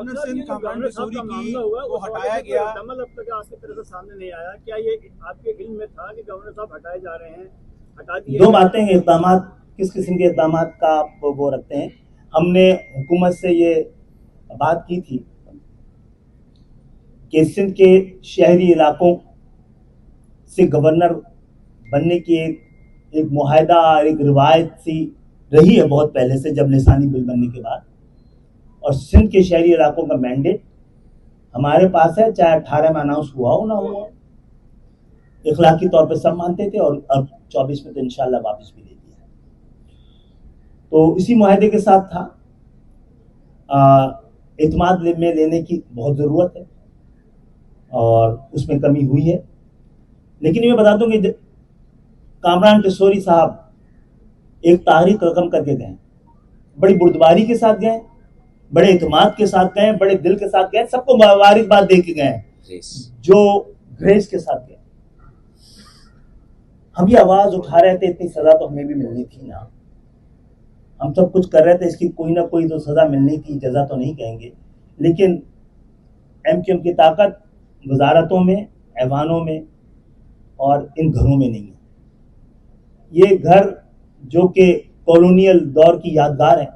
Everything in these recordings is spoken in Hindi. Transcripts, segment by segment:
गवर्नर सिंह कामरान की चोरी की वो हटाया गया। अब तक आपकी तरफ से सामने नहीं आया, क्या ये आपके इल्म में था कि गवर्नर साहब हटाए जा रहे हैं, हटा दिए? दो बातें हैं, इक़दाम किस किस्म के इक़दाम का आप वो रखते हैं। हमने हुकूमत से ये बात की थी कि सिंध के शहरी इलाकों से गवर्नर बनने की एक मुआहदा, एक रिवायत सी रही है बहुत पहले से, जब लिसानी बिल बनने के बाद। और सिंध के शहरी इलाकों का मैंडेट हमारे पास है, चाहे 18 में अनाउंस हुआ हो ना हुआ। इखलाकी तौर पे सब मानते थे और अब 24 में तो इंशाल्लाह वापस भी दे दिया। तो इसी मुआहदे के साथ था। इत्माद में लेने की बहुत ज़रूरत है और उसमें कमी हुई है। लेकिन मैं बता दूं कि कामरान किशोरी साहब एक तारीख रकम करके गए, बड़ी बुर्दबारी के साथ गए, बड़े इत्माद के साथ गए, बड़े दिल के साथ गए, सबको मुबारकबाद दे के गए, जो ग्रेस के साथ गए। हम ये आवाज उठा रहे थे, इतनी सजा तो हमें भी मिलनी थी ना। हम सब कुछ कर रहे थे, इसकी कोई ना कोई तो सजा मिलनी थी, जजा तो नहीं कहेंगे। लेकिन एमक्यूएम की ताकत वजारतों में, ऐवानों में और इन घरों में नहीं है। ये घर जो कि कॉलोनियल दौर की यादगार है,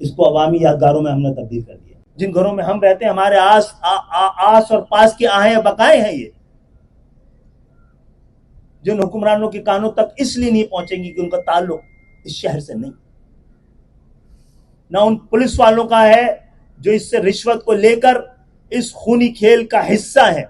इसको अवामी यादगारों में हमने तब्दील कर दिया। जिन घरों में हम रहते हैं, हमारे आस और पास की आहें बकाए हैं ये, जिन हुक्मरानों के कानों तक इसलिए नहीं पहुंचेंगी कि उनका ताल्लुक इस शहर से नहीं, ना उन पुलिस वालों का है जो इससे रिश्वत को लेकर इस खूनी खेल का हिस्सा है।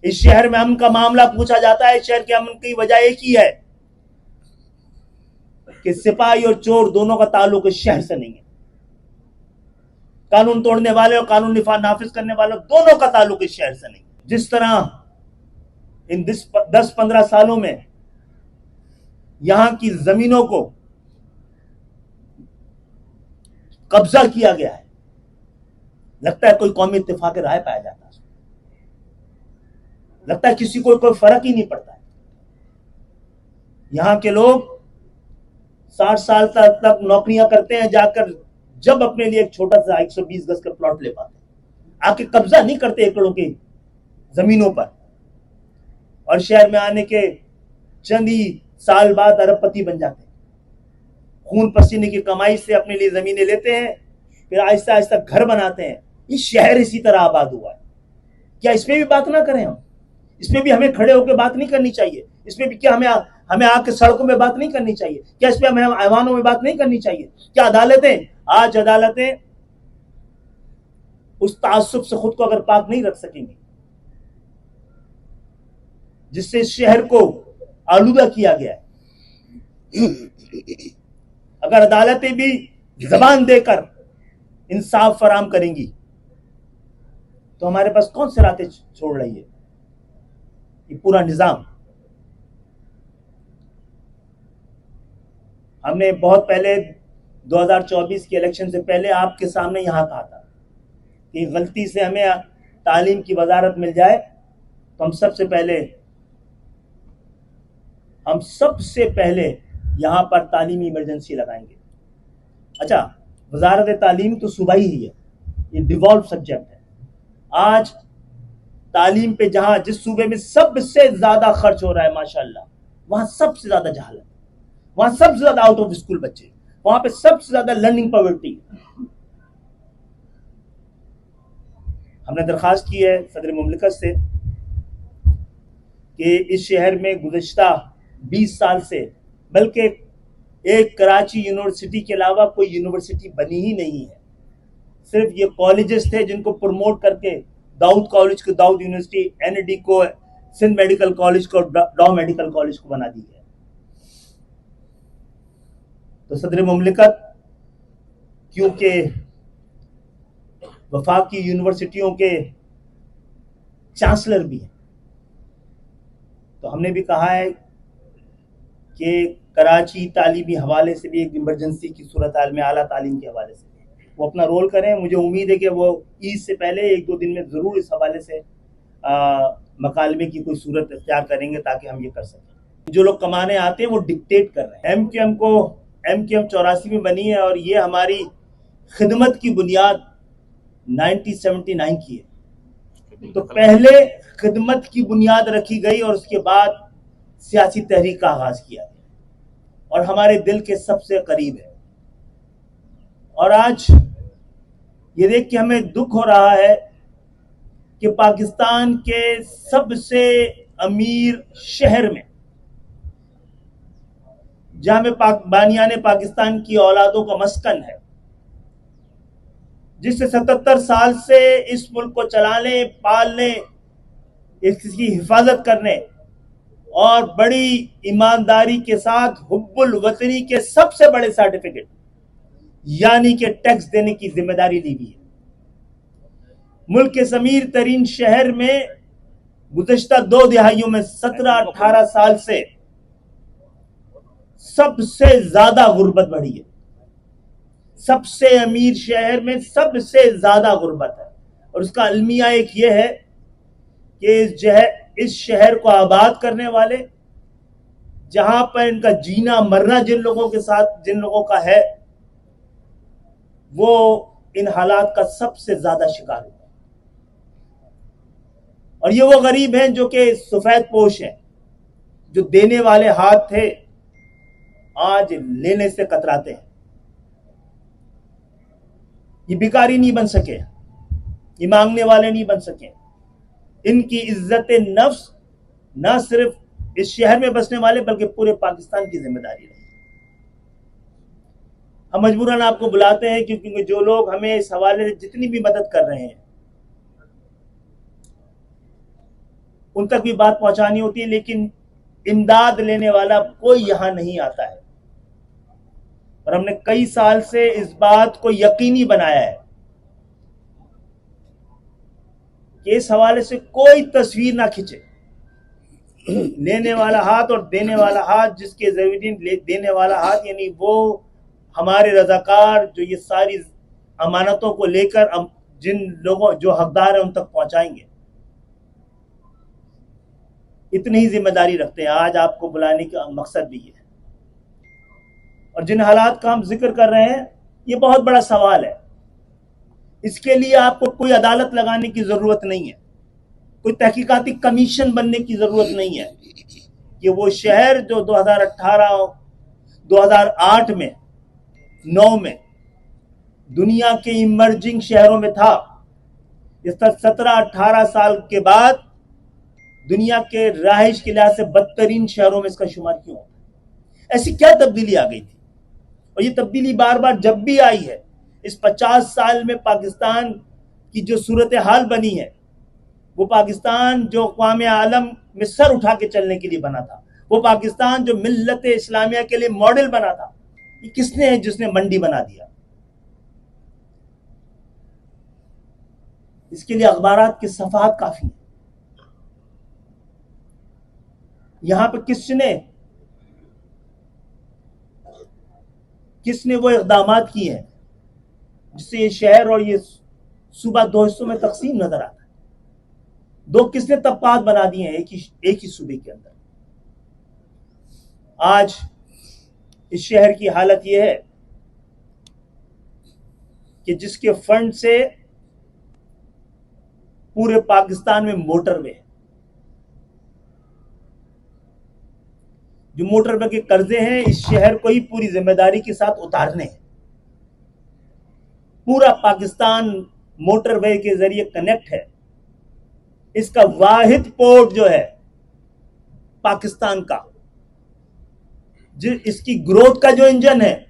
इस शहर में अमन का मामला पूछा जाता है, शहर के अमन की वजह एक ही है कि सिपाही और चोर दोनों का ताल्लुक इस शहर से नहीं है। कानून तोड़ने वाले और कानून नाफिज करने वाले दोनों का ताल्लुक इस शहर से नहीं। जिस तरह इन 10-15 सालों में यहां की जमीनों को कब्जा किया गया है, लगता है कोई कौमी इत्तेफाक राय पाया जाता है, लगता है किसी को कोई फर्क ही नहीं पड़ता है। यहां के लोग 60 साल तक नौकरियां करते हैं, जाकर जब अपने लिए एक छोटा सा 120 गज का प्लॉट ले पाते हैं, आके कब्जा नहीं करते एकड़ों की जमीनों पर, और शहर में आने के चंद ही साल बाद अरबपति बन जाते हैं। खून पसीने की कमाई से अपने लिए जमीनें लेते हैं, फिर आहिस्ता आहिस्ता घर बनाते हैं। इस शहर इसी तरह आबाद हुआ है। क्या इसमें भी बात ना करें हम? इसमें भी हमें खड़े होकर बात नहीं करनी चाहिए? इसमें भी क्या हमें आके सड़कों में बात नहीं करनी चाहिए? क्या इसमें हमें ऐवानों में बात नहीं करनी चाहिए? क्या आज अदालतें उस तासुब से खुद को अगर पाक नहीं रख सकेंगी जिससे इस शहर को आलूदा किया गया है, अगर अदालतें भी जबान देकर इंसाफ फराम करेंगी, तो हमारे पास कौन से रास्ते छोड़ रही है ये पूरा निजाम? हमने बहुत पहले 2024 के इलेक्शन से पहले आपके सामने यहां कहा था कि गलती से हमें तालीम की वजारत मिल जाए तो हम सबसे पहले यहां पर तालीमी इमरजेंसी लगाएंगे। अच्छा, वजारत तालीम तो सूबाई ही है, ये डिवॉल्व सब्जेक्ट है। आज तालीम पे जिस सूबे में सबसे ज्यादा खर्च हो रहा है माशाल्लाह, वहां सबसे ज्यादा जहालत, वहां सबसे ज्यादा आउट ऑफ स्कूल बच्चे, वहां पे सबसे ज्यादा लर्निंग पॉवर्टी। हमने दरखास्त की है सदर मुमलिकत से कि इस शहर में गुज़िश्ता 20 साल से, बल्कि एक कराची यूनिवर्सिटी के अलावा कोई यूनिवर्सिटी बनी ही नहीं है। सिर्फ ये कॉलेजेस थे जिनको प्रमोट करके दाऊद कॉलेज को दाऊद यूनिवर्सिटी, एनडी को सिंध मेडिकल कॉलेज को डॉ मेडिकल कॉलेज को बना दी है। तो सदर मुमलिकत क्योंकि वफाकी यूनिवर्सिटियों के चांसलर भी हैं, तो हमने भी कहा है कि कराची तालीमी हवाले से भी एक इमरजेंसी की सूरत हाल में आला तालीम के हवाले से वो अपना रोल करें। मुझे उम्मीद है कि वो ईद से पहले 1-2 दिन में ज़रूर इस हवाले से मकालमे की कोई सूरत इख्तियार करेंगे ताकि हम ये कर सकें। जो लोग कमाने आते हैं वो डिक्टेट कर रहे हैं। एमक्यूएम 84 में बनी है और ये हमारी खिदमत की बुनियाद 1979 की है। तो पहले खिदमत की बुनियाद रखी गई और उसके बाद सियासी तहरीक का आगाज किया गया और हमारे दिल के सबसे करीब है। और आज ये देख के हमें दुख हो रहा है कि पाकिस्तान के सबसे अमीर शहर में, जहां में बानियाने पाकिस्तान की औलादों का मस्कन है, जिससे 77 साल से इस मुल्क को चलाने, पालने, इसकी हिफाजत करने और बड़ी ईमानदारी के साथ हुब्बुल वतनी के सबसे बड़े सर्टिफिकेट यानी कि टैक्स देने की जिम्मेदारी ली हुई है। मुल्क के अमीर तरीन शहर में गुज़श्ता 2 दिहाइयों में 17-18 साल से सबसे ज्यादा गुर्बत बढ़ी है। सबसे अमीर शहर में सबसे ज्यादा गुर्बत है और उसका अलमिया एक ये है कि इस शहर को आबाद करने वाले, जहां पर इनका जीना मरना जिन लोगों का है, वो इन हालात का सबसे ज्यादा शिकार हुआ। और ये वो गरीब हैं जो कि सफेद पोश हैं, जो देने वाले हाथ थे आज लेने से कतराते हैं। ये भिखारी नहीं बन सके, ये मांगने वाले नहीं बन सके। इनकी इज्जत नफ्स ना सिर्फ इस शहर में बसने वाले बल्कि पूरे पाकिस्तान की जिम्मेदारी है। हम मजबूरन आपको बुलाते हैं क्योंकि जो लोग हमें इस हवाले से जितनी भी मदद कर रहे हैं उन तक भी बात पहुंचानी होती है, लेकिन इमदाद लेने वाला कोई यहां नहीं आता है। और हमने कई साल से इस बात को यकीनी बनाया है कि इस हवाले से कोई तस्वीर ना खींचे। लेने वाला हाथ और देने वाला हाथ, जिसके जरिए देने वाला हाथ यानी वो हमारे रजाकार जो ये सारी अमानतों को लेकर जिन लोगों जो हकदार हैं उन तक पहुंचाएंगे, इतनी ही जिम्मेदारी रखते हैं। आज आपको बुलाने का मकसद भी है। और जिन हालात का हम जिक्र कर रहे हैं ये बहुत बड़ा सवाल है। इसके लिए आपको कोई अदालत लगाने की जरूरत नहीं है, कोई तहकीकाती कमीशन बनने की जरूरत नहीं है। कि वो शहर जो 2018, 2008 में 9 में दुनिया के इमर्जिंग शहरों में था, इस 17-18 साल के बाद दुनिया के रहाइश के लिहाज से बदतरीन शहरों में इसका शुमार क्यों होता है? ऐसी क्या तब्दीली आ गई थी? और ये तब्दीली बार बार जब भी आई है, इस 50 साल में पाकिस्तान की जो सूरत हाल बनी है, वो पाकिस्तान जो अक़वाम आलम में सर उठा के चलने के लिए बना था, वो पाकिस्तान जो मिल्लत इस्लामिया के लिए मॉडल बना था, ये किसने है जिसने मंडी बना दिया? इसके लिए अखबारात के सफात काफी है। यहां पे किसने वो इक़दामात किए हैं जिससे ये शहर और ये सूबा 2 हिस्सों में तकसीम नजर आता है? किसने तबकात बना दिए हैं एक ही सूबे के अंदर? आज इस शहर की हालत यह है कि जिसके फंड से पूरे पाकिस्तान में मोटरवे है, जो मोटरवे के कर्जे हैं इस शहर को ही पूरी जिम्मेदारी के साथ उतारने हैं। पूरा पाकिस्तान मोटरवे के जरिए कनेक्ट है। इसका वाहिद पोर्ट जो है पाकिस्तान का, जो इसकी ग्रोथ का जो इंजन है,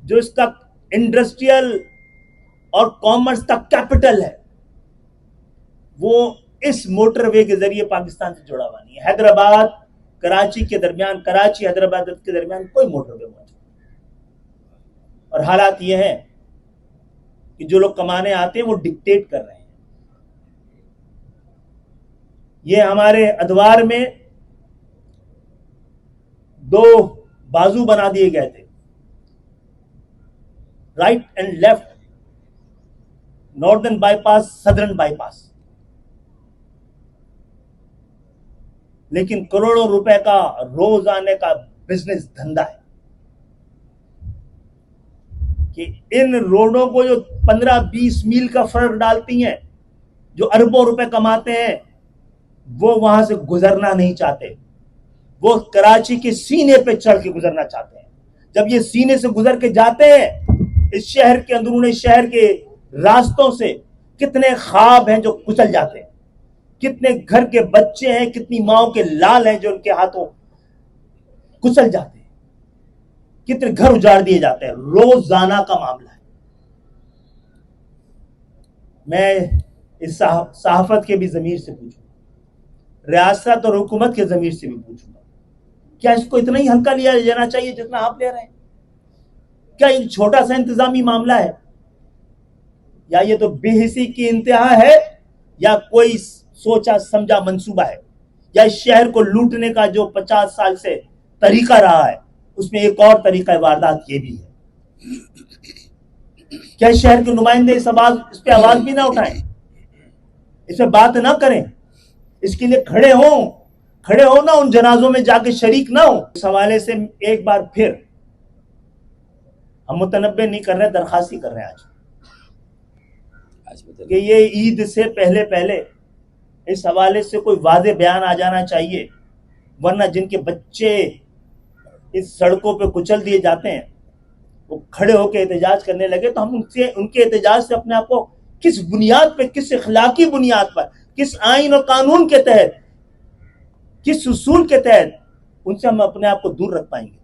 जो इसका इंडस्ट्रियल और कॉमर्स का कैपिटल है, वो इस मोटरवे के जरिए पाकिस्तान से जुड़ा हुआ नहीं है। हैदराबाद कराची के दरमियान, कराची हैदराबाद के दरमियान कोई मोटरवे मौजूद नहीं। और हालात ये हैं कि जो लोग कमाने आते हैं वो डिक्टेट कर रहे हैं। ये हमारे अदवार में 2 बाजू बना दिए गए थे, right and left, northern bypass, southern bypass. लेकिन करोड़ों रुपए का रोज आने का बिजनेस धंधा है। कि इन रोडों को जो 15-20 मील का फर्क डालती हैं, जो अरबों रुपए कमाते हैं, वो वहां से गुजरना नहीं चाहते। वो कराची के सीने पे चढ़ के गुजरना चाहते हैं। जब ये सीने से गुजर के जाते हैं, इस शहर के अंदरूनी शहर के रास्तों से कितने ख्वाब हैं जो कुचल जाते हैं, कितने घर के बच्चे हैं, कितनी माओं के लाल हैं जो उनके हाथों कुचल जाते हैं, कितने घर उजाड़ दिए जाते हैं। रोजाना का मामला है। मैं इस सहाफत के भी जमीर से पूछूंगा, रियासत और हुकूमत के जमीर से भी पूछूंगा, क्या इसको इतना ही हल्का लिया जाना चाहिए जितना आप ले रहे हैं? क्या एक छोटा सा इंतजामी मामला है, या ये तो बेहिसी की इंतहा है, या कोई सोचा समझा मंसूबा है, या इस शहर को लूटने का जो 50 साल से तरीका रहा है उसमें एक और तरीका वारदात ये भी है? क्या इस शहर के नुमाइंदे इस पे आवाज भी ना उठाएं, इस पे बात ना करें, इसके लिए खड़े हो ना, उन जनाजों में जाके शरीक ना हो? इस हवाले से एक बार फिर हम मुतनब्बे नहीं कर रहे, दरखास्ती कर रहे हैं आज कि ये ईद से पहले इस हवाले से कोई वाज़े बयान आ जाना चाहिए, वरना जिनके बच्चे इस सड़कों पे कुचल दिए जाते हैं वो खड़े होकर एहतजाज करने लगे, तो हम उनके एहतजाज से अपने आप को किस बुनियाद पे, किस इखलाकी बुनियाद पर, किस आइन और कानून के तहत, किस उसूल के तहत उनसे हम अपने आप को दूर रख पाएंगे?